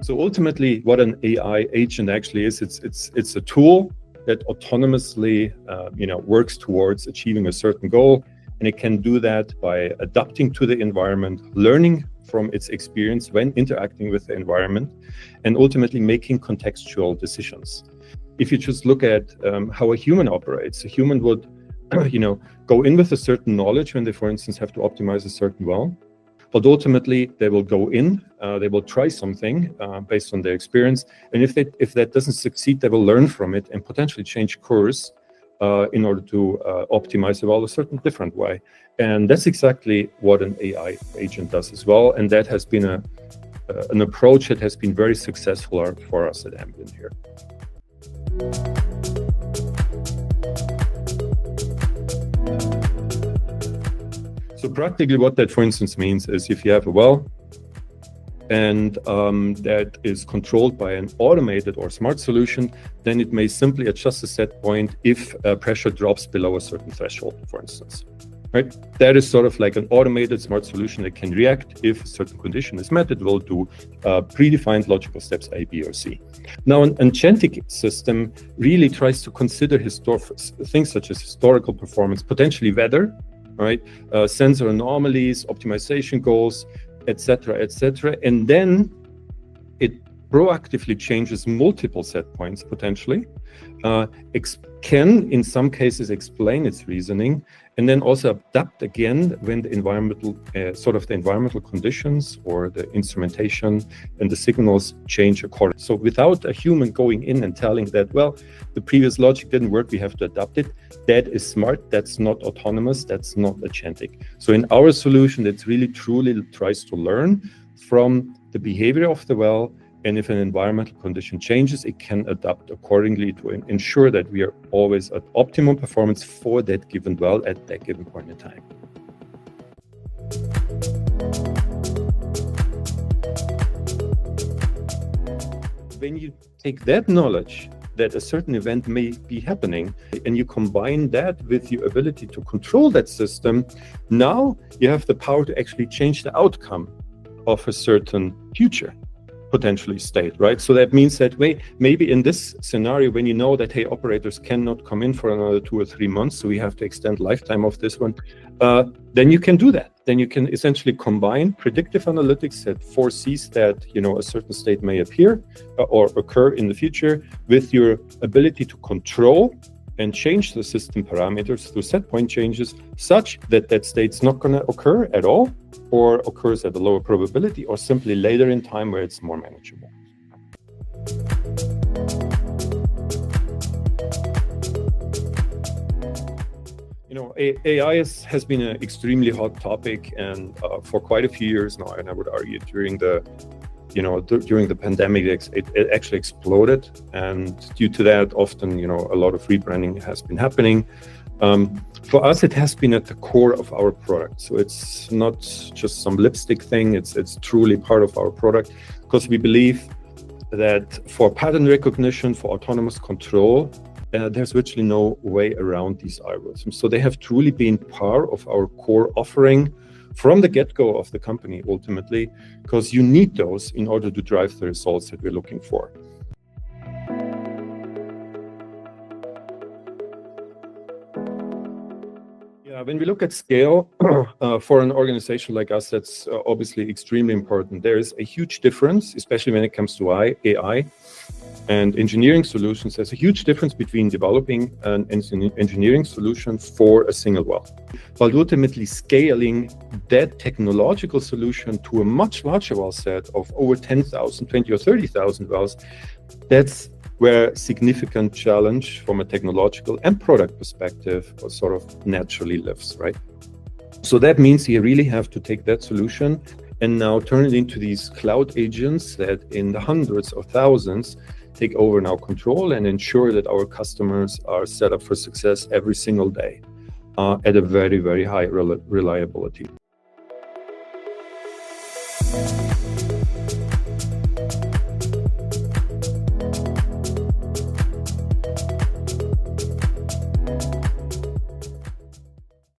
So ultimately, what an AI agent actually is, it's a tool that autonomously, works towards achieving a certain goal, and it can do that by adapting to the environment, learning from its experience when interacting with the environment, and ultimately making contextual decisions. If you just look at how a human operates, a human would, go in with a certain knowledge when they, for instance, have to optimize a certain well. But ultimately, they will go in, they will try something based on their experience, and if that doesn't succeed, they will learn from it and potentially change course in order to optimize the well a certain different way. And that's exactly what an AI agent does as well, and that has been an approach that has been very successful for us at Ambyint here. So practically what that, for instance, means is if you have a well and that is controlled by an automated or smart solution, then it may simply adjust the set point if pressure drops below a certain threshold, for instance. Right? That is sort of like an automated smart solution that can react if a certain condition is met. It will do predefined logical steps A, B, or C. Now, an agentic system really tries to consider things such as historical performance, potentially weather, right? Sensor anomalies, optimization goals, etc., and then it proactively changes multiple set points potentially, can in some cases explain its reasoning, and then also adapt again when the environmental conditions or the instrumentation and the signals change accordingly. So without a human going in and telling that, well, the previous logic didn't work, we have to adapt it, that is smart, that's not autonomous, that's not agentic. So in our solution, it really truly tries to learn from the behavior of the well, and if an environmental condition changes, it can adapt accordingly to ensure that we are always at optimum performance for that given well at that given point in time. When you take that knowledge that a certain event may be happening, and you combine that with your ability to control that system, now you have the power to actually change the outcome of a certain future potentially state, right? So that means that maybe in this scenario, when you know that, hey, operators cannot come in for another 2 or 3 months, so we have to extend lifetime of this one, then you can do that. Then you can essentially combine predictive analytics that foresees that, a certain state may appear or occur in the future with your ability to control and change the system parameters through set point changes such that that state's not going to occur at all, or occurs at a lower probability, or simply later in time where it's more manageable. AI has been an extremely hot topic, and for quite a few years now, and I would argue during the pandemic, it actually exploded, and due to that, often, a lot of rebranding has been happening. For us, it has been at the core of our product. So it's not just some lipstick thing, it's truly part of our product, because we believe that for pattern recognition, for autonomous control, there's virtually no way around these algorithms. So they have truly been part of our core offering from the get-go of the company, ultimately, because you need those in order to drive the results that we're looking for. When we look at scale, for an organization like us, that's obviously extremely important. There is a huge difference, especially when it comes to AI and engineering solutions. There's a huge difference between developing an engineering solution for a single well, but ultimately scaling that technological solution to a much larger well set of over 10,000, 20 or 30,000 wells. That's where significant challenge from a technological and product perspective sort of naturally lives, right? So that means you really have to take that solution and now turn it into these cloud agents that in the hundreds of thousands take over now control and ensure that our customers are set up for success every single day at a very, very high reliability.